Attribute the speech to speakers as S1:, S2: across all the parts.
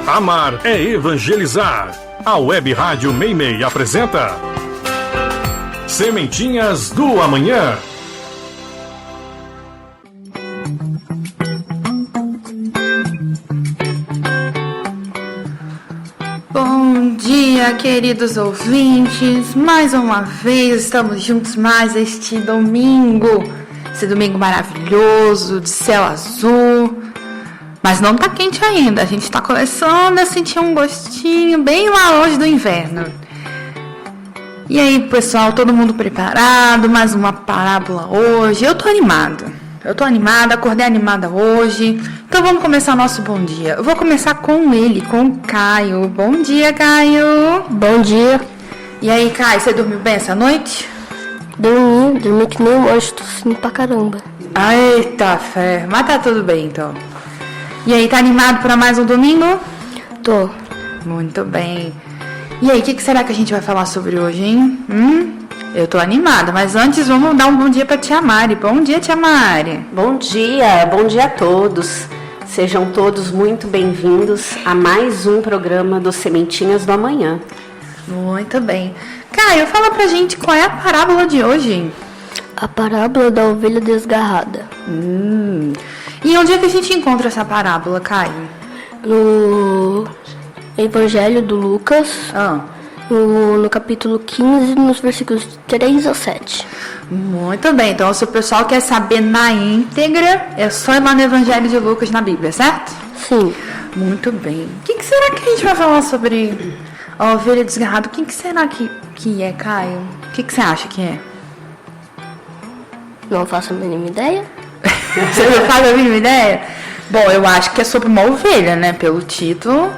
S1: Amar é evangelizar. A Web Rádio Meimei apresenta Sementinhas do Amanhã.
S2: Bom dia, queridos ouvintes. Mais uma vez estamos juntos mais este domingo. Esse domingo maravilhoso, de céu azul. Mas não tá quente ainda. A gente tá começando a sentir um gostinho bem lá longe do inverno. E aí, pessoal, todo mundo preparado? Mais uma parábola hoje. Eu tô animada, acordei animada hoje. Então vamos começar nosso bom dia. Eu vou começar com ele, com o Caio. Bom dia, Caio.
S3: Bom dia.
S2: E aí, Caio, você dormiu bem essa noite?
S3: Dormi que nem um anjo, tossindo pra caramba.
S2: Eita fé, mas tá tudo bem então. E aí, tá animado para mais um domingo?
S3: Tô.
S2: Muito bem. E aí, o que será que a gente vai falar sobre hoje, hein? Eu tô animada, mas antes vamos dar um bom dia pra Tia Mari. Bom dia, Tia Mari.
S4: Bom dia a todos. Sejam todos muito bem-vindos a mais um programa do Sementinhas do Amanhã.
S2: Muito bem. Caio, fala pra gente qual é a parábola de hoje.
S3: A parábola da ovelha desgarrada.
S2: E onde é que a gente encontra essa parábola, Caio?
S3: No Evangelho do Lucas, no capítulo 15, nos versículos 3 a 7.
S2: Muito bem, então se o pessoal quer saber na íntegra, é só ir lá no Evangelho de Lucas na Bíblia, certo?
S3: Sim.
S2: Muito bem. O que será que a gente vai falar sobre a ovelha desgarrada? O que será que é, Caio? O que você acha que é?
S3: Não faço a mínima ideia.
S2: Você não faz a mínima ideia? Bom, eu acho que é sobre uma ovelha, né? Pelo título.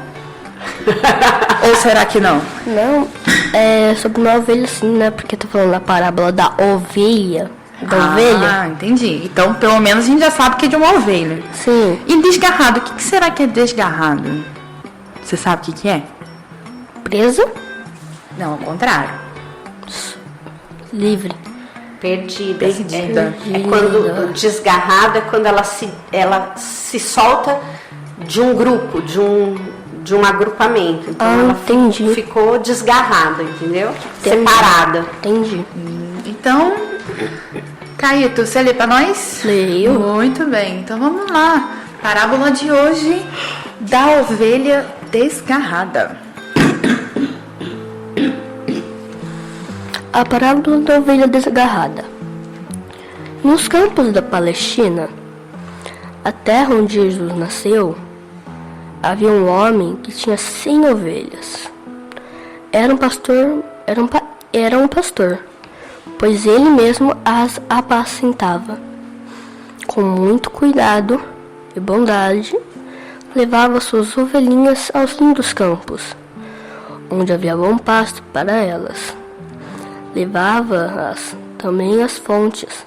S2: Ou será que não?
S3: Não, é sobre uma ovelha sim, né? Porque tá falando da parábola da ovelha. Ovelha.
S2: Ah, entendi. Então, pelo menos a gente já sabe que é de uma ovelha.
S3: Sim.
S2: E desgarrado, o que será que é desgarrado? Você sabe o que é?
S3: Presa?
S2: Não, ao contrário.
S3: Livre.
S4: Perdida.
S2: Perdida.
S4: É quando desgarrada é quando ela se solta de um grupo, de um agrupamento. Então ela
S3: entendi.
S4: ficou desgarrada, entendeu? Separada.
S3: Entendi.
S2: Então, Caíto, você lê pra nós?
S3: Leio.
S2: Muito bem, então vamos lá. Parábola de hoje da ovelha desgarrada.
S3: A parábola da ovelha desgarrada. Nos campos da Palestina, a terra onde Jesus nasceu, havia um homem que tinha 100 ovelhas. Era um pastor, pois ele mesmo as apacentava. Com muito cuidado e bondade, levava suas ovelhinhas aos lindos campos, onde havia bom pasto para elas. Levava-as também às fontes,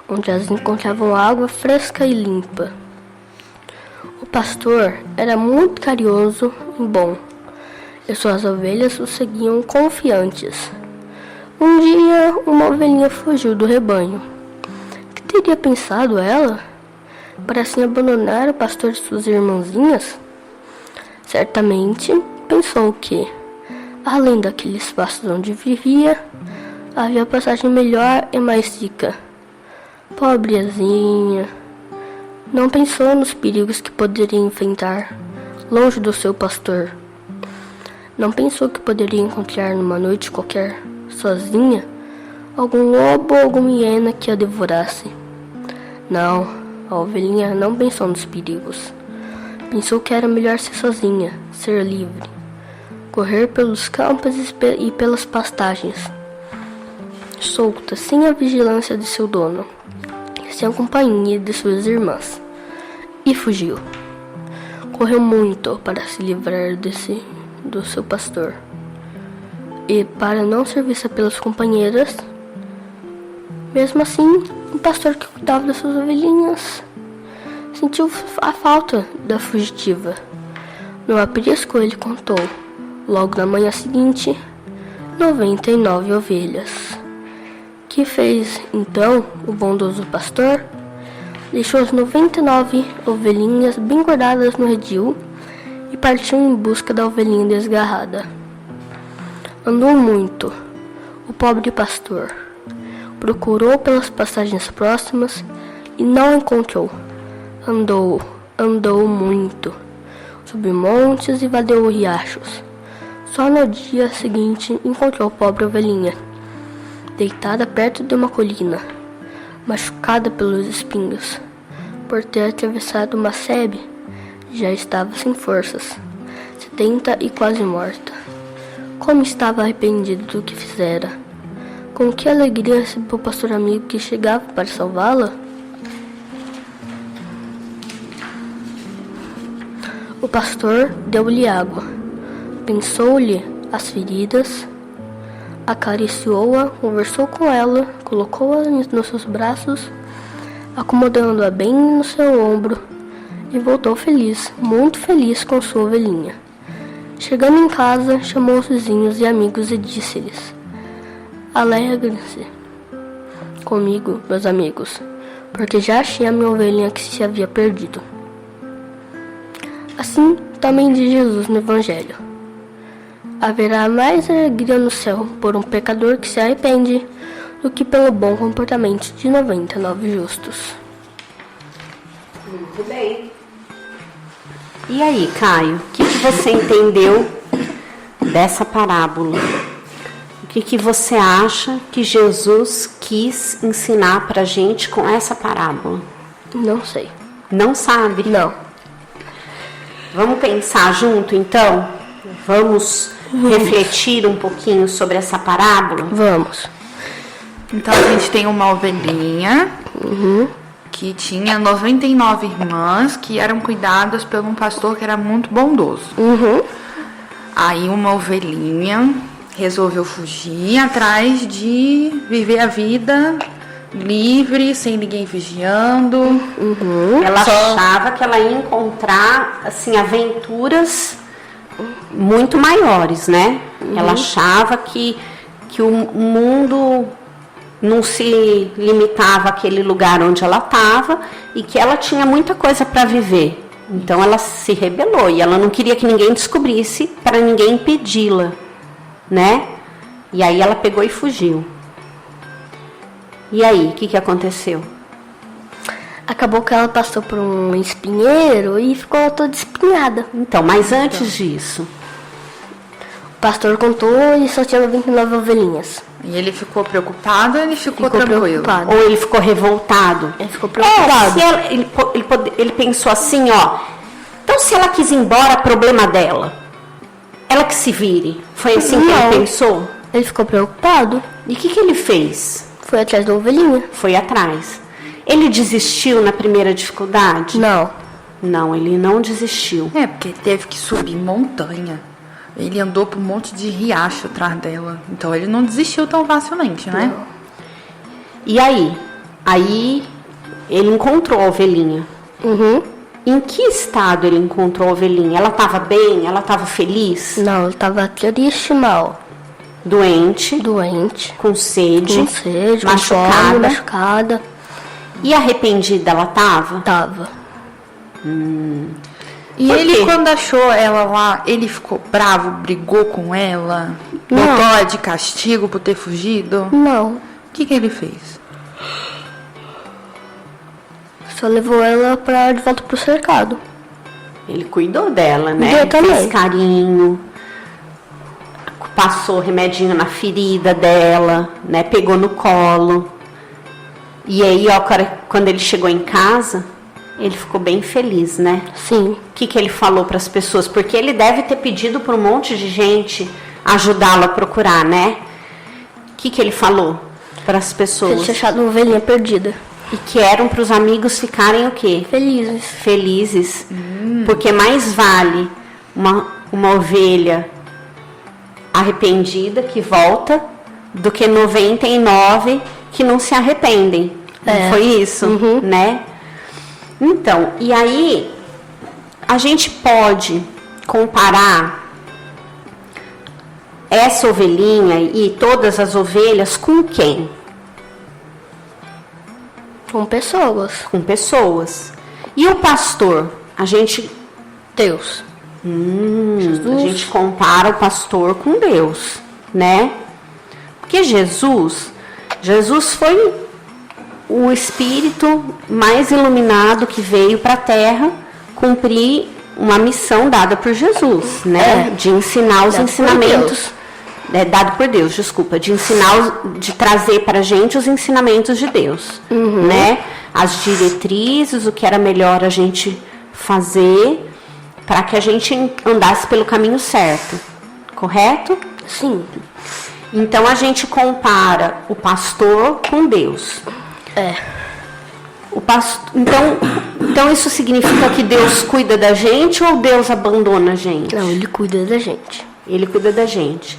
S3: onde elas encontravam água fresca e limpa. O pastor era muito carinhoso e bom, e suas ovelhas o seguiam confiantes. Um dia, uma ovelhinha fugiu do rebanho. O que teria pensado ela para assim abandonar o pastor de suas irmãzinhas? Certamente pensou que, além daquele espaço onde vivia, havia passagem melhor e mais rica. Pobrezinha, não pensou nos perigos que poderia enfrentar longe do seu pastor. Não pensou que poderia encontrar numa noite qualquer, sozinha, algum lobo ou alguma hiena que a devorasse. Não, a ovelhinha não pensou nos perigos. Pensou que era melhor ser sozinha, ser livre, correr pelos campos e pelas pastagens, solta, sem a vigilância de seu dono, sem a companhia de suas irmãs. E fugiu. Correu muito para se livrar do seu pastor. E para não ser vista pelas companheiras, mesmo assim, o pastor que cuidava das suas ovelhinhas sentiu a falta da fugitiva. No aprisco ele contou, logo na manhã seguinte, 99 ovelhas. Que fez então o bondoso pastor? Deixou as 99 ovelhinhas bem guardadas no redil e partiu em busca da ovelhinha desgarrada. Andou muito, o pobre pastor. Procurou pelas pastagens próximas e não encontrou. Andou muito, subiu montes e vadeou riachos. Só no dia seguinte encontrou a pobre ovelhinha, deitada perto de uma colina, machucada pelos espinhos. Por ter atravessado uma sebe, já estava sem forças, sedenta e quase morta. Como estava arrependido do que fizera! Com que alegria recebeu o pastor amigo que chegava para salvá-la? O pastor deu-lhe água, pensou-lhe as feridas, acariciou-a, conversou com ela, colocou-a nos seus braços, acomodando-a bem no seu ombro, e voltou feliz, muito feliz com sua ovelhinha. Chegando em casa, chamou os vizinhos e amigos e disse-lhes: Alegrem-se comigo, meus amigos, porque já achei a minha ovelhinha que se havia perdido. Assim também diz Jesus no Evangelho: haverá mais alegria no céu por um pecador que se arrepende do que pelo bom comportamento de 99 justos.
S4: Muito bem. E aí, Caio, o que você entendeu dessa parábola? O que você acha que Jesus quis ensinar pra gente com essa parábola?
S3: Não sei.
S4: Não sabe?
S3: Não.
S4: Vamos pensar junto, então? Vamos refletir um pouquinho sobre essa parábola?
S3: Vamos.
S2: Então a gente tem uma ovelhinha que tinha 99 irmãs que eram cuidadas por um pastor que era muito bondoso. Aí uma ovelhinha resolveu fugir atrás de viver a vida livre, sem ninguém vigiando.
S4: Ela achava que ela ia encontrar, assim, aventuras muito maiores, né? Ela achava que o mundo não se limitava àquele lugar onde ela estava e que ela tinha muita coisa para viver. Então ela se rebelou e ela não queria que ninguém descobrisse para ninguém impedi-la, né? E aí ela pegou e fugiu. E aí, o que aconteceu?
S3: Acabou que ela passou por um espinheiro e ficou toda espinhada.
S4: Então, mas antes disso,
S3: O pastor contou e só tinha 99 ovelhinhas.
S2: E ele ficou preocupado, ele ficou
S3: Ficou
S2: tranquilo.
S3: preocupado.
S4: ou ele ficou revoltado?
S3: Ele ficou preocupado.
S4: Se ela- ele pensou assim, ó. Então, se ela quis ir embora, problema dela. Ela que se vire. Foi assim que
S3: Não.
S4: ele pensou?
S3: Ele ficou preocupado.
S4: E o que ele fez?
S3: Foi atrás da ovelhinha.
S4: Foi atrás. Ele desistiu na primeira dificuldade?
S3: Não.
S4: Não, ele não desistiu.
S2: É, porque teve que subir montanha. Ele andou por um monte de riacho atrás dela. Então ele não desistiu tão facilmente, né?
S4: E aí? Aí ele encontrou a ovelhinha. Em que estado ele encontrou a ovelhinha? Ela estava bem? Ela estava feliz?
S3: Não, ele tava triste e mal.
S4: Doente?
S3: Doente.
S4: Com sede?
S3: Com sede, com
S4: machucada?
S3: fome, machucada.
S4: E arrependida ela estava?
S3: Tava.
S2: E
S4: Por
S2: ele,
S4: quê?
S2: quando achou ela lá, ele ficou bravo, brigou com ela,
S3: Não.
S2: botou ela de castigo por ter fugido.
S3: Não.
S2: O que ele fez?
S3: Só levou ela de volta pro cercado.
S4: Ele cuidou dela, né?
S3: Eu também.
S4: Fez carinho, passou remedinho na ferida dela, né? Pegou no colo. E aí, ó, quando ele chegou em casa, ele ficou bem feliz, né?
S3: Sim.
S4: O que ele falou para as pessoas? Porque ele deve ter pedido para um monte de gente ajudá-lo a procurar, né? O que ele falou para as
S3: Ele
S4: pessoas?
S3: tinha achado uma ovelhinha perdida.
S4: E que eram para os amigos ficarem o quê?
S3: Felizes.
S4: Felizes. Porque mais vale uma ovelha arrependida que volta do que 99 que não se arrependem. Não foi isso, né? Então, e aí a gente pode comparar essa ovelhinha e todas as ovelhas com quem?
S3: Com pessoas.
S4: Com pessoas. E o pastor? A gente
S3: Deus. Jesus.
S4: A gente compara o pastor com Deus, né? Porque Jesus foi o espírito mais iluminado que veio para a Terra cumprir uma missão dada por Jesus, né? De ensinar os ensinamentos. Dado por Deus, desculpa. De ensinar, de trazer para a gente os ensinamentos de Deus, né? As diretrizes, o que era melhor a gente fazer para que a gente andasse pelo caminho certo, correto?
S3: Sim.
S4: Então a gente compara o pastor com Deus. Então isso significa que Deus cuida da gente ou Deus abandona a gente?
S3: Não, ele cuida da gente.
S4: Ele cuida da gente.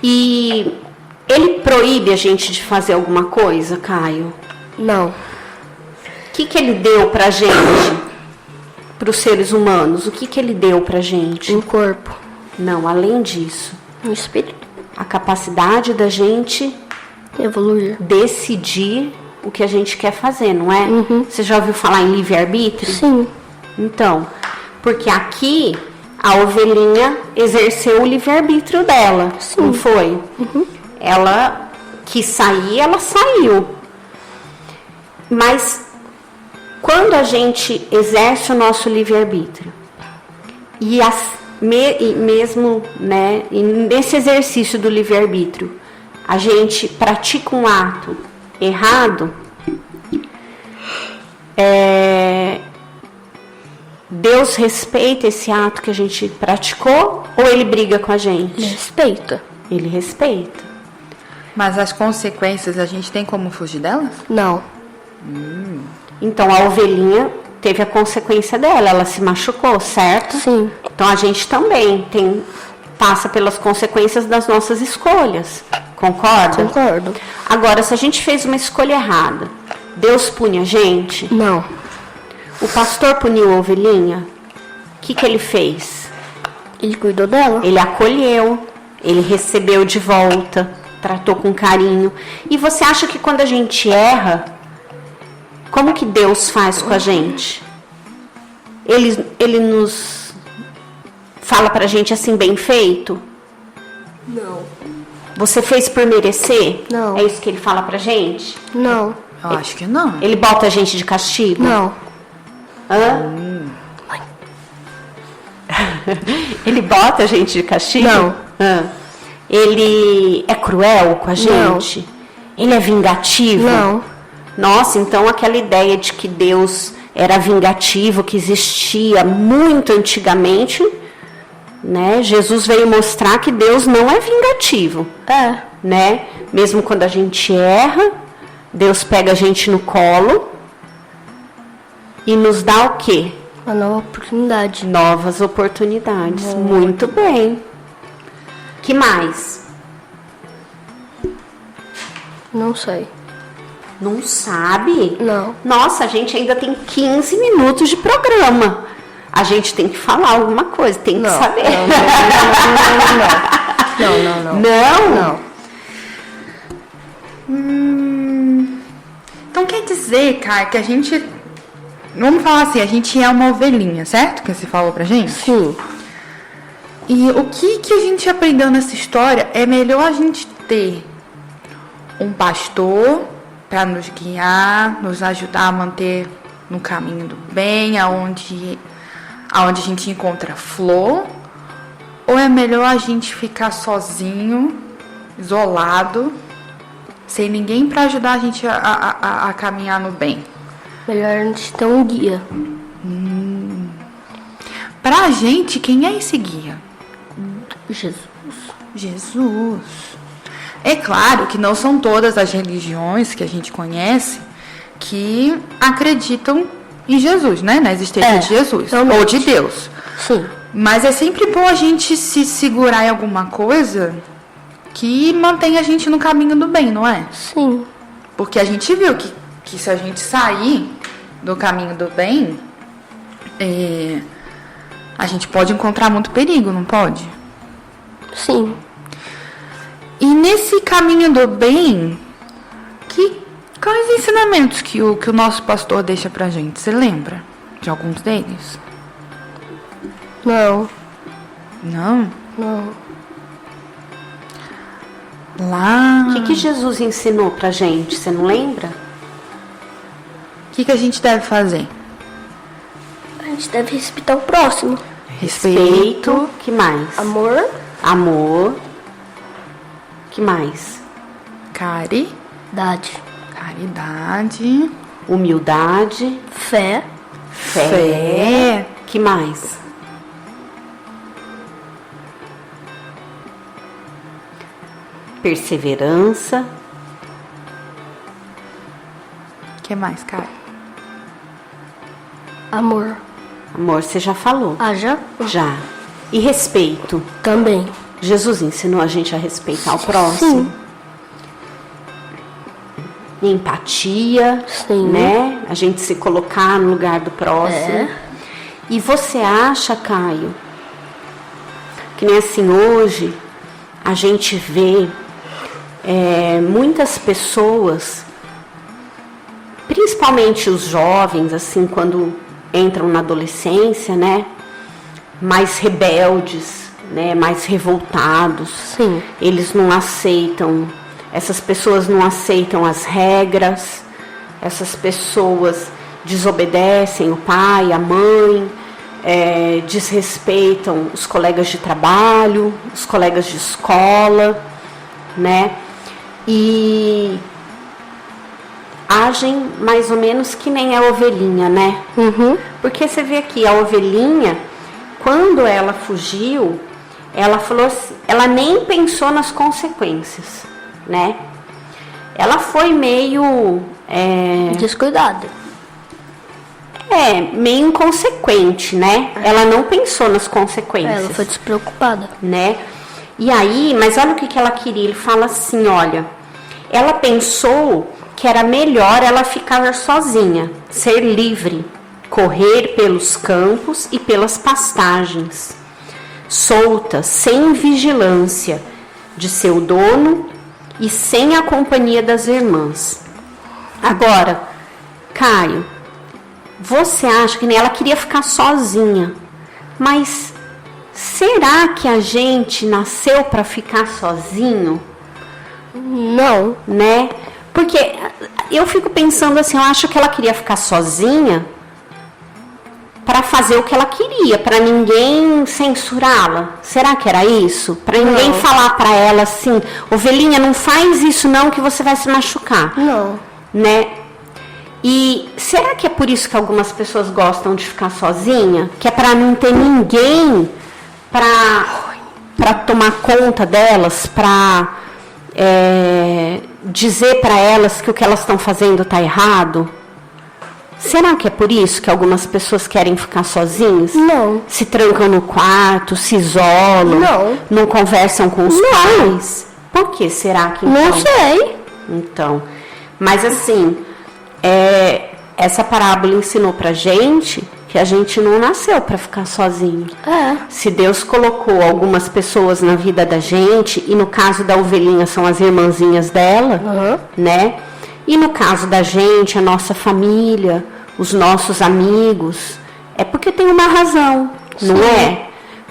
S4: E ele proíbe a gente de fazer alguma coisa, Caio?
S3: Não.
S4: O que ele deu pra gente? Para os seres humanos, o que ele deu pra gente?
S3: Um corpo.
S4: Não, além disso,
S3: Um espírito.
S4: a capacidade da gente
S3: Evoluir.
S4: decidir o que a gente quer fazer, não é? Você já ouviu falar em livre-arbítrio?
S3: Sim.
S4: Então, porque aqui a ovelhinha exerceu o livre-arbítrio dela, não foi? Ela quis sair, ela saiu. Mas quando a gente exerce o nosso livre-arbítrio e mesmo, né, e nesse exercício do livre-arbítrio a gente pratica um ato errado, Deus respeita esse ato que a gente praticou ou ele briga com a gente?
S3: Respeita.
S4: Ele respeita.
S2: Mas as consequências, a gente tem como fugir delas?
S3: Não.
S4: Então a ovelhinha teve a consequência dela, ela se machucou, certo?
S3: Sim.
S4: Então a gente também passa pelas consequências das nossas escolhas, concorda?
S3: Concordo.
S4: Agora, se a gente fez uma escolha errada, Deus pune a gente?
S3: Não.
S4: O pastor puniu a ovelhinha? O que ele fez?
S3: Ele cuidou dela?
S4: Ele acolheu, ele recebeu de volta, tratou com carinho. E você acha que quando a gente erra, como que Deus faz com a gente? Ele nos fala pra gente assim, bem feito?
S3: Não.
S4: Você fez por merecer?
S3: Não.
S4: É isso que ele fala pra gente?
S3: Não.
S2: Eu acho que não.
S4: Ele bota a gente de castigo?
S3: Não.
S4: Hã? Ele bota a gente de castigo?
S3: Não.
S4: Hã? Ele é cruel com a gente? Ele é vingativo?
S3: Não.
S4: Nossa, então aquela ideia de que Deus era vingativo, que existia muito antigamente, né? Jesus veio mostrar que Deus não é vingativo, né? Mesmo quando a gente erra, Deus pega a gente no colo e nos dá o quê?
S3: Uma nova oportunidade.
S4: Novas oportunidades. Muito bem. Que mais?
S3: Não sei.
S4: Não sabe?
S3: Não.
S4: Nossa, a gente ainda tem 15 minutos de programa. A gente tem que falar alguma coisa, tem que saber.
S3: Não.
S2: Então quer dizer, cara, que a gente... Vamos falar assim, a gente é uma ovelhinha, certo? Que você falou pra gente?
S3: Sim.
S2: E o que a gente aprendeu nessa história é melhor a gente ter um pastor para nos guiar, nos ajudar a manter no caminho do bem, aonde a gente encontra flor, ou é melhor a gente ficar sozinho, isolado, sem ninguém para ajudar a gente a caminhar no bem?
S3: Melhor a gente ter um guia.
S2: Pra gente, quem é esse guia? Jesus. É claro que não são todas as religiões que a gente conhece que acreditam em Jesus, né? Na existência de Jesus.
S3: realmente.
S2: Ou de Deus.
S3: Sim.
S2: Mas é sempre bom a gente se segurar em alguma coisa que mantenha a gente no caminho do bem, não é?
S3: Sim.
S2: Porque a gente viu que se a gente sair do caminho do bem, a gente pode encontrar muito perigo, não pode?
S3: Sim.
S2: E nesse caminho do bem, quais ensinamentos que o nosso pastor deixa pra gente? Você lembra de alguns deles?
S3: Não.
S2: Não?
S3: Não.
S2: Lá...
S4: O que Jesus ensinou pra gente? Você não lembra?
S2: O que a gente deve fazer?
S3: A gente deve respeitar o próximo.
S4: Respeito. Que mais?
S3: Amor.
S4: Amor. Que mais?
S3: Caridade.
S4: Humildade.
S3: Fé.
S4: Fé. Que mais? Perseverança.
S2: O que mais, Kari?
S3: Amor.
S4: Amor, você já falou.
S3: Já?
S4: Já. E respeito.
S3: Também.
S4: Jesus ensinou a gente a respeitar o próximo.
S3: Sim.
S4: Empatia,
S3: Sim.
S4: né? A gente se colocar no lugar do próximo. E você acha, Caio, que nem assim hoje a gente vê muitas pessoas, principalmente os jovens, assim, quando entram na adolescência, né? Mais rebeldes, né? Mais revoltados.
S3: Sim.
S4: Eles não aceitam, essas pessoas não aceitam as regras, essas pessoas desobedecem o pai, a mãe, desrespeitam os colegas de trabalho, os colegas de escola, né? E agem mais ou menos que nem a ovelhinha, né?
S3: Uhum.
S4: Porque você vê aqui, a ovelhinha, quando ela fugiu, ela falou assim, ela nem pensou nas consequências, né? Ela foi meio...
S3: Descuidada.
S4: meio inconsequente, né? Ela não pensou nas consequências.
S3: Ela foi despreocupada.
S4: Né? E aí, mas olha o que ela queria. Ele fala assim, olha, ela pensou que era melhor ela ficar sozinha, ser livre, correr pelos campos e pelas pastagens, solta, sem vigilância de seu dono e sem a companhia das irmãs. Agora, Caio, você acha que ela queria ficar sozinha, mas será que a gente nasceu para ficar sozinho?
S3: Não.
S4: Né? Porque eu fico pensando assim, eu acho que ela queria ficar sozinha para fazer o que ela queria, para ninguém censurá-la. Será que era isso? Para ninguém falar para ela assim, ovelhinha, não faz isso não que você vai se machucar.
S3: Não.
S4: Né? E será que é por isso que algumas pessoas gostam de ficar sozinha? Que é para não ter ninguém para tomar conta delas, para dizer para elas que o que elas estão fazendo está errado? Será que é por isso que algumas pessoas querem ficar sozinhas?
S3: Não.
S4: Se trancam no quarto, se isolam, não conversam com os pais? Por que será que então?
S3: Não sei.
S4: Então, mas assim, essa parábola ensinou pra gente que a gente não nasceu para ficar sozinho. Se Deus colocou algumas pessoas na vida da gente, e no caso da ovelhinha são as irmãzinhas dela, né? E no caso da gente, a nossa família, os nossos amigos, é porque tem uma razão, não é?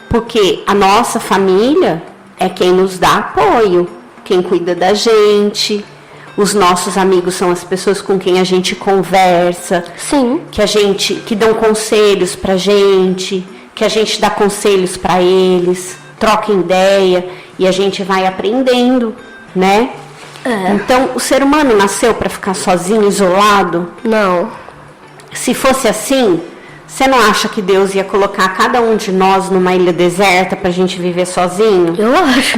S4: Porque a nossa família é quem nos dá apoio, quem cuida da gente. Os nossos amigos são as pessoas com quem a gente conversa,
S3: Sim.
S4: que dão conselhos pra gente, que a gente dá conselhos para eles, troca ideia e a gente vai aprendendo, né? Então, o ser humano nasceu para ficar sozinho, isolado?
S3: Não.
S4: Se fosse assim, você não acha que Deus ia colocar cada um de nós numa ilha deserta pra gente viver sozinho?
S3: Eu acho.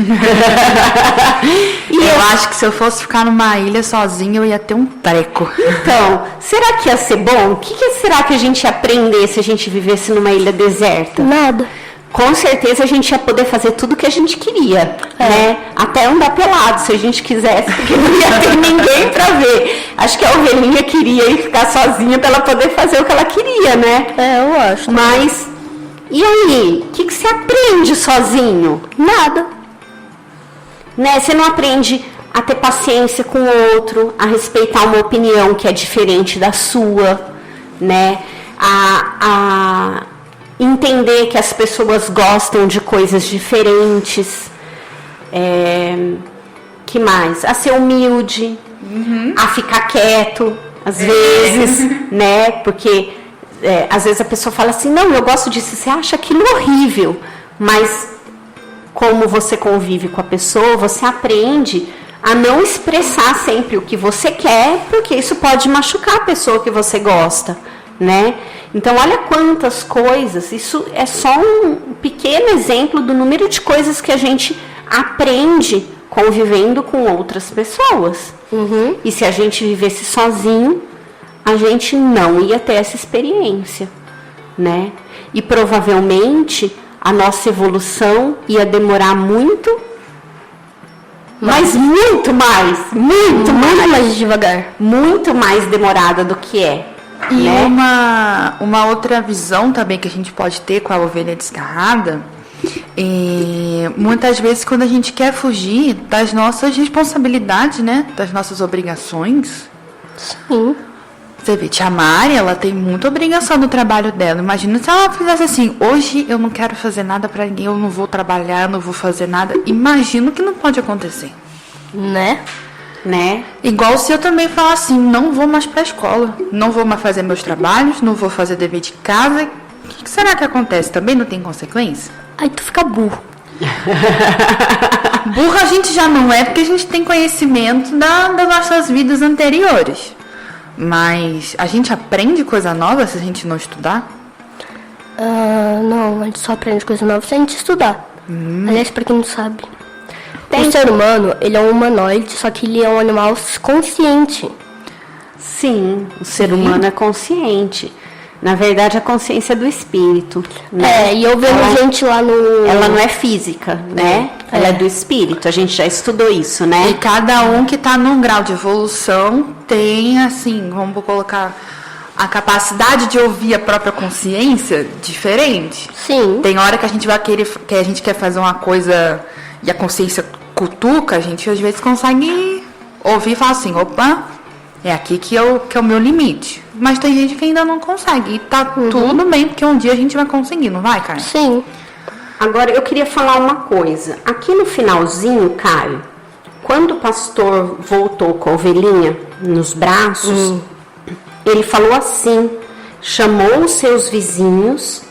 S2: Eu acho que se eu fosse ficar numa ilha sozinha, eu ia ter um treco.
S4: Então, será que ia ser bom? O que será que a gente ia aprender se a gente vivesse numa ilha deserta?
S3: Nada.
S4: Com certeza a gente ia poder fazer tudo o que a gente queria, né? Até andar pelado, se a gente quisesse, porque não ia ter ninguém pra ver. Acho que a ovelhinha queria ir ficar sozinha pra ela poder fazer o que ela queria, né?
S3: Eu acho.
S4: Mas, e aí? O que você aprende sozinho?
S3: Nada.
S4: Né? Você não aprende a ter paciência com o outro, a respeitar uma opinião que é diferente da sua, né? A entender que as pessoas gostam de coisas diferentes. Que mais? A ser humilde, a ficar quieto, às vezes, né? Porque às vezes a pessoa fala assim, não, eu gosto disso, você acha aquilo horrível, mas como você convive com a pessoa, você aprende a não expressar sempre o que você quer, porque isso pode machucar a pessoa que você gosta, né? Então, olha quantas coisas, isso é só um pequeno exemplo do número de coisas que a gente aprende convivendo com outras pessoas. E se a gente vivesse sozinho, a gente não ia ter essa experiência, né? E provavelmente a nossa evolução ia demorar muito, mas muito mais
S3: devagar.
S4: Muito mais demorada do que é.
S2: E
S4: né?
S2: uma outra visão também que a gente pode ter com a ovelha desgarrada, muitas vezes quando a gente quer fugir das nossas responsabilidades, né? Das nossas obrigações.
S3: Sim.
S2: Você vê, tia Mari, ela tem muita obrigação no trabalho dela. Imagina se ela fizesse assim, hoje eu não quero fazer nada pra ninguém, eu não vou trabalhar, eu não vou fazer nada. Imagino que não pode acontecer.
S3: Né?
S2: Igual se eu também falar assim, não vou mais pra escola, não vou mais fazer meus trabalhos, não vou fazer dever de casa. O que será que acontece? Também não tem consequência?
S3: Aí tu fica burro.
S2: Burro a gente já não é, porque a gente tem conhecimento das nossas vidas anteriores. Mas a gente aprende coisa nova se a gente não estudar?
S3: Não, a gente só aprende coisa nova se a gente estudar. Aliás, pra quem não sabe, o ser humano, ele é um humanoide, só que ele é um animal consciente.
S4: Sim, o ser humano é consciente. Na verdade, a consciência é do espírito. Né?
S3: E eu vejo gente lá no...
S4: Ela não é física, né? Ela é do espírito. A gente já estudou isso, né?
S2: E cada um que está num grau de evolução tem, assim, vamos colocar, a capacidade de ouvir a própria consciência diferente.
S3: Sim.
S2: Tem hora que a gente vai querer, que a gente quer fazer uma coisa e a consciência cutuca, a gente às vezes consegue ouvir e falar assim, opa, é aqui que é o meu limite. Mas tem gente que ainda não consegue. E tá tudo bem, porque um dia a gente vai conseguir, não vai, Caio?
S3: Sim.
S4: Agora, eu queria falar uma coisa. Aqui no finalzinho, Caio, quando o pastor voltou com a ovelhinha nos braços, ele falou assim, chamou os seus vizinhos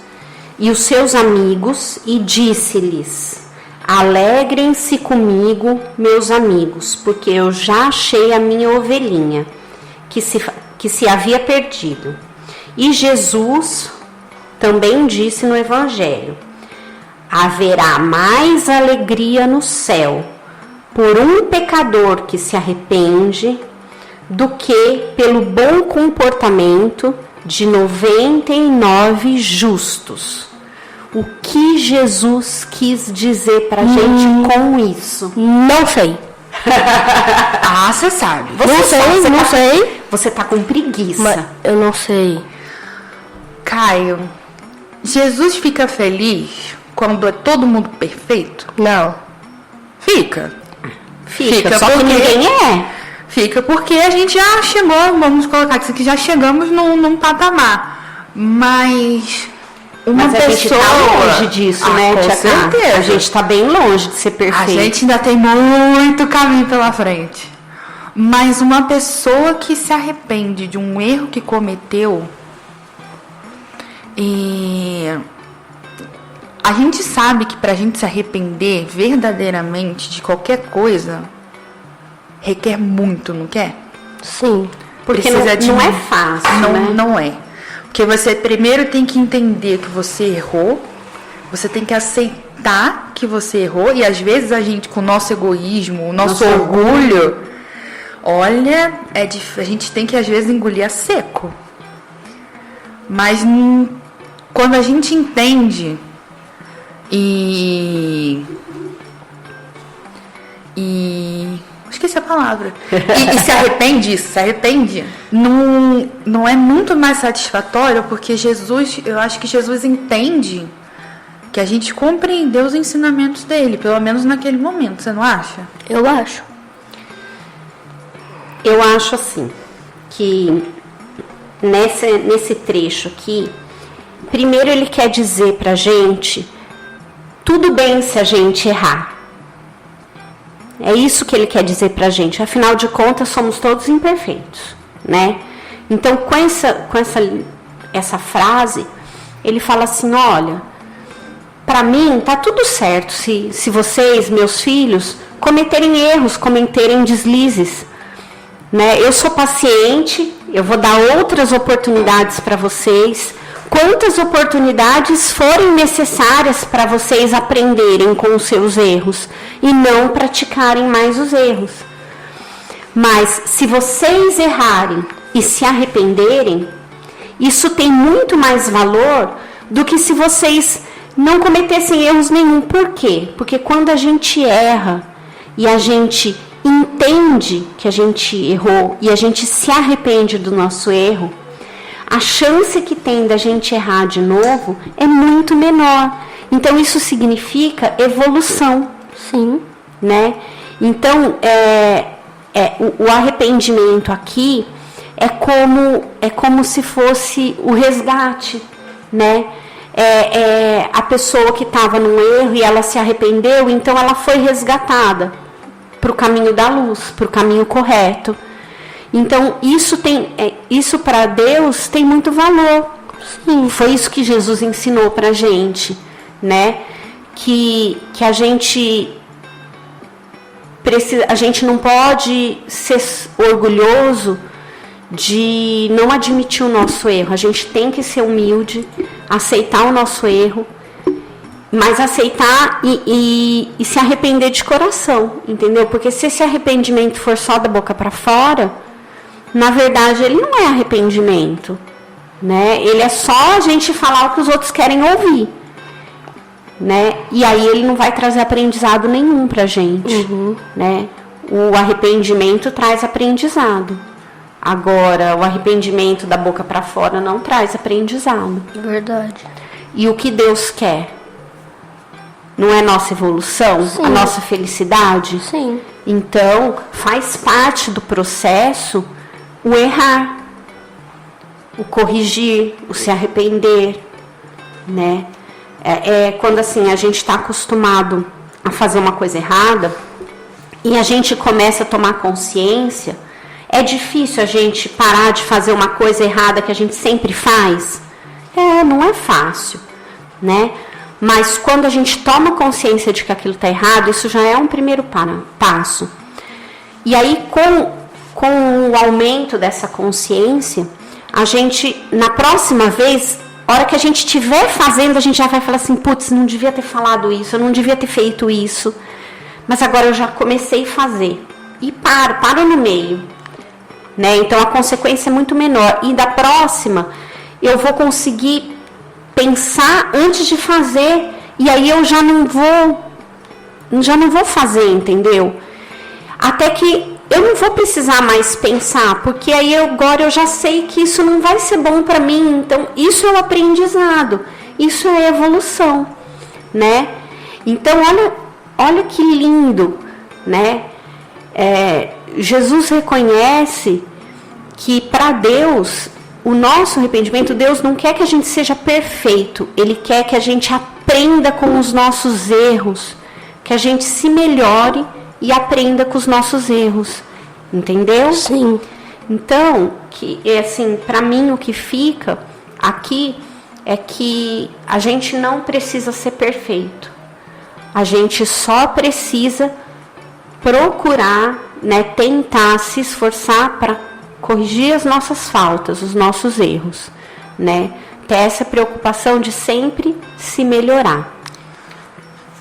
S4: e os seus amigos e disse-lhes, alegrem-se comigo, meus amigos, porque eu já achei a minha ovelhinha, que se havia perdido. E Jesus também disse no Evangelho, haverá mais alegria no céu por um pecador que se arrepende do que pelo bom comportamento de 99 justos. O que Jesus quis dizer pra gente com isso?
S3: Não sei.
S2: Você sabe.
S3: Não sei.
S4: Você tá com preguiça.
S3: Mas eu não sei.
S2: Caio, Jesus fica feliz quando é todo mundo perfeito?
S3: Não.
S2: Fica.
S4: Fica só que ninguém é.
S2: Fica porque a gente já chegou, vamos colocar isso aqui, já chegamos num patamar. Mas uma
S4: Mas a
S2: pessoa...
S4: gente tá longe disso, né,
S2: com
S4: Tia Cá?
S2: certeza.
S4: A gente tá bem longe de ser
S2: A
S4: perfeito.
S2: gente ainda tem muito caminho pela frente. Mas uma pessoa que se arrepende de um erro que cometeu, e a gente sabe que pra gente se arrepender verdadeiramente de qualquer coisa, requer muito, não quer?
S3: Sim.
S4: Porque não é fácil, né?
S2: Não é. Porque você primeiro tem que entender que você errou, você tem que aceitar que você errou, e às vezes a gente, com o nosso egoísmo, o nosso orgulho, olha, a gente tem que às vezes engolir a seco. Mas quando a gente entende e esqueci a palavra. E se arrepende, não é muito mais satisfatório, porque eu acho que Jesus entende que a gente compreendeu os ensinamentos dele, pelo menos naquele momento, você não acha?
S3: Eu acho.
S4: Eu acho assim, que nesse trecho aqui, primeiro ele quer dizer pra gente, tudo bem se a gente errar. É isso que ele quer dizer pra gente. Afinal de contas, somos todos imperfeitos, né? Então, com essa frase, ele fala assim, olha, pra mim tá tudo certo se vocês, meus filhos, cometerem erros, cometerem deslizes, né? Eu sou paciente, eu vou dar outras oportunidades para vocês, quantas oportunidades forem necessárias para vocês aprenderem com os seus erros e não praticarem mais os erros. Mas se vocês errarem e se arrependerem, isso tem muito mais valor do que se vocês não cometessem erros nenhum. Por quê? Porque quando a gente erra e a gente entende que a gente errou e a gente se arrepende do nosso erro, a chance que tem da gente errar de novo é muito menor. Então, isso significa evolução.
S3: Sim.
S4: Né? Então, o arrependimento aqui é como se fosse o resgate, né? A pessoa que estava num erro e ela se arrependeu, então ela foi resgatada para o caminho da luz, para o caminho correto. Então, isso para Deus tem muito valor. Sim. Foi isso que Jesus ensinou para a gente, né? Que a gente não pode ser orgulhoso de não admitir o nosso erro. A gente tem que ser humilde, aceitar o nosso erro, mas aceitar e se arrepender de coração, entendeu? Porque se esse arrependimento for só da boca para fora, na verdade ele não é arrependimento, né? Ele é só a gente falar o que os outros querem ouvir, né? E aí ele não vai trazer aprendizado nenhum pra gente, né? O arrependimento traz aprendizado. Agora, o arrependimento da boca para fora não traz aprendizado.
S3: Verdade.
S4: E o que Deus quer? Não é nossa evolução?
S3: Sim.
S4: A nossa felicidade?
S3: Sim.
S4: Então, faz parte do processo o errar, o corrigir, o se arrepender, né? Quando assim a gente está acostumado a fazer uma coisa errada e a gente começa a tomar consciência, é difícil a gente parar de fazer uma coisa errada que a gente sempre faz? Não é fácil, né? Mas quando a gente toma consciência de que aquilo está errado, isso já é um primeiro passo. E aí, com o aumento dessa consciência, a gente, na próxima vez, a hora que a gente estiver fazendo, a gente já vai falar assim, putz, não devia ter falado isso, eu não devia ter feito isso, mas agora eu já comecei a fazer. E paro no meio, né? Então a consequência é muito menor. E da próxima, eu vou conseguir pensar antes de fazer, e aí eu já não vou fazer, entendeu? Até que eu não vou precisar mais pensar, porque aí agora eu já sei que isso não vai ser bom para mim. Então, isso é o aprendizado, isso é a evolução, né? Então, olha que lindo, né? Jesus reconhece que para Deus, o nosso arrependimento, Deus não quer que a gente seja perfeito, Ele quer que a gente aprenda com os nossos erros, que a gente se melhore e aprenda com os nossos erros, entendeu?
S3: Sim.
S4: Então, assim, para mim o que fica aqui é que a gente não precisa ser perfeito. A gente só precisa procurar, né, tentar se esforçar para corrigir as nossas faltas, os nossos erros, né? Ter essa preocupação de sempre se melhorar.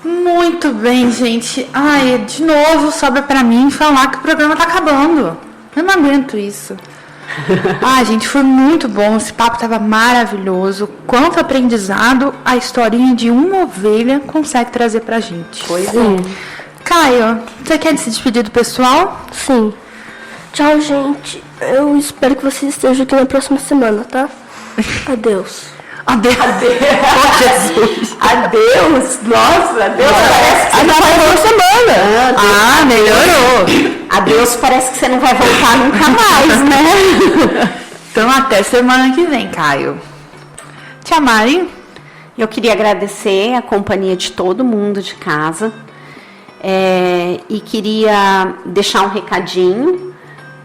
S2: Muito bem, gente. Ai, de novo sobra pra mim falar que o programa tá acabando. Eu não aguento isso. Ai, gente, foi muito bom. Esse papo tava maravilhoso. Quanto aprendizado a historinha de uma ovelha consegue trazer pra gente.
S4: Pois
S3: Sim.
S2: Caio, você quer se despedir do pessoal?
S3: Sim. Tchau, gente. Eu espero que vocês estejam aqui na próxima semana, tá? Adeus.
S2: Adeus. Oh, Jesus.
S4: Adeus. Nossa, adeus. Parece que
S2: você não vai voltar semana. Melhorou.
S4: Adeus, parece que você não vai voltar nunca mais, né?
S2: Então, até semana que vem, Caio. Tia Mari?
S4: Eu queria agradecer a companhia de todo mundo de casa e queria deixar um recadinho,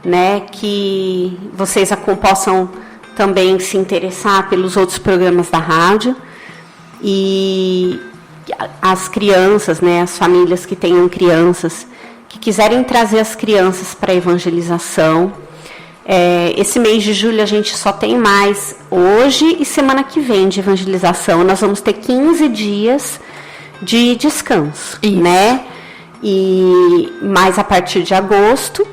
S4: né, que vocês possam também se interessar pelos outros programas da rádio e as crianças, né, as famílias que tenham crianças, que quiserem trazer as crianças para a evangelização. Esse mês de julho a gente só tem mais hoje e semana que vem de evangelização. Nós vamos ter 15 dias de descanso, né? E mais a partir de agosto,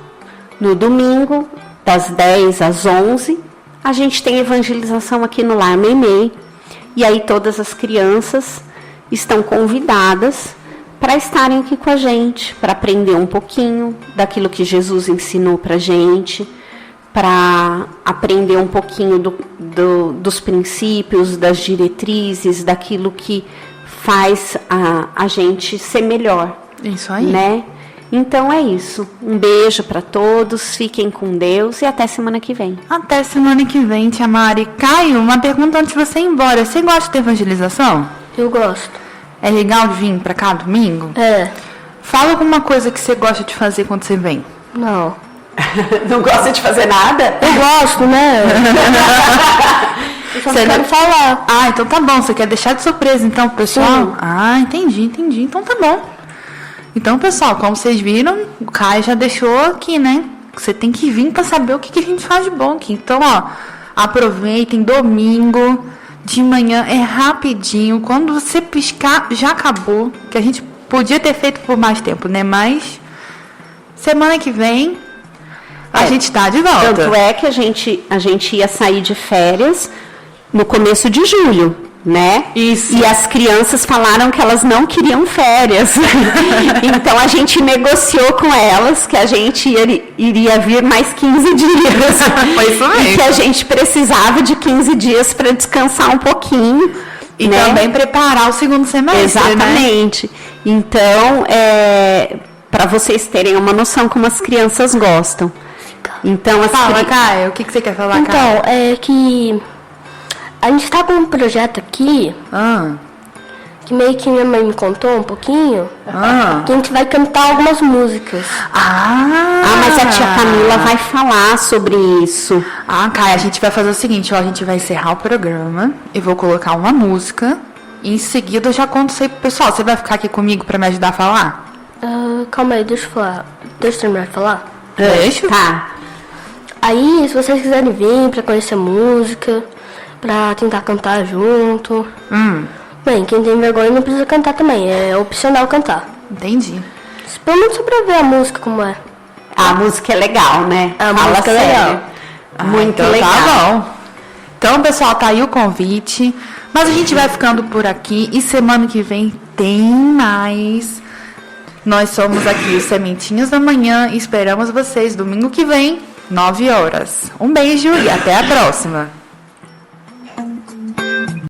S4: no domingo, das 10 às 11, a gente tem evangelização aqui no Lar Meimei. E aí todas as crianças estão convidadas para estarem aqui com a gente, para aprender um pouquinho daquilo que Jesus ensinou para a gente, para aprender um pouquinho dos princípios, das diretrizes, daquilo que faz a gente ser melhor.
S2: Isso aí.
S4: Né? Então é isso. Um beijo para todos, fiquem com Deus e até semana que vem.
S2: Até semana que vem, Tia Mari. Caio, uma pergunta antes de você ir embora. Você gosta de evangelização?
S3: Eu gosto.
S2: É legal de vir pra cá domingo? Fala alguma coisa que você gosta de fazer quando você vem.
S3: Não.
S4: Não gosta de fazer nada?
S3: Eu gosto, né? Eu só não quero falar.
S2: Ah, então tá bom. Você quer deixar de surpresa, então, pessoal?
S3: Sim.
S2: Ah, entendi. Então tá bom. Então, pessoal, como vocês viram, o Caio já deixou aqui, né? Você tem que vir pra saber o que a gente faz de bom aqui. Então, ó, aproveitem domingo, de manhã, é rapidinho. Quando você piscar, já acabou. Que a gente podia ter feito por mais tempo, né? Mas semana que vem a gente tá de volta.
S4: Tanto é que a gente ia sair de férias no começo de julho, né?
S2: Isso.
S4: E as crianças falaram que elas não queriam férias. Então a gente negociou com elas que a gente iria vir mais 15 dias.
S2: Foi isso mesmo.
S4: E que a gente precisava de 15 dias para descansar um pouquinho.
S2: E
S4: né?
S2: também preparar o segundo semestre.
S4: Exatamente. Né? Então, para vocês terem uma noção como as crianças gostam. Então,
S2: Fala, Caio, o que você quer falar,
S3: então,
S2: Caio?
S3: é que a gente tá com um projeto aqui, que meio que minha mãe me contou um pouquinho, que a gente vai cantar algumas músicas.
S4: Mas a tia Camila vai falar sobre isso.
S2: Caio, a gente vai fazer o seguinte, ó, a gente vai encerrar o programa, eu vou colocar uma música, e em seguida eu já conto isso aí pro pessoal. Você vai ficar aqui comigo pra me ajudar a falar?
S3: Calma aí, deixa eu falar. Deixa eu terminar de falar.
S2: Deixa.
S4: Tá.
S3: Aí, se vocês quiserem vir pra conhecer a música, pra tentar cantar junto. Bem, quem tem vergonha não precisa cantar também, é opcional cantar.
S2: Entendi.
S3: Pelo menos só pra ver a música como é.
S4: A música é legal, né?
S3: A
S4: Fala
S3: música é
S4: sério.
S3: legal.
S4: Muito
S2: então
S4: legal.
S2: Tá bom. Então, pessoal, tá aí o convite. Mas a gente vai ficando por aqui e semana que vem tem mais. Nós somos aqui os Sementinhos da Manhã e esperamos vocês domingo que vem, 9 horas. Um beijo e até a próxima.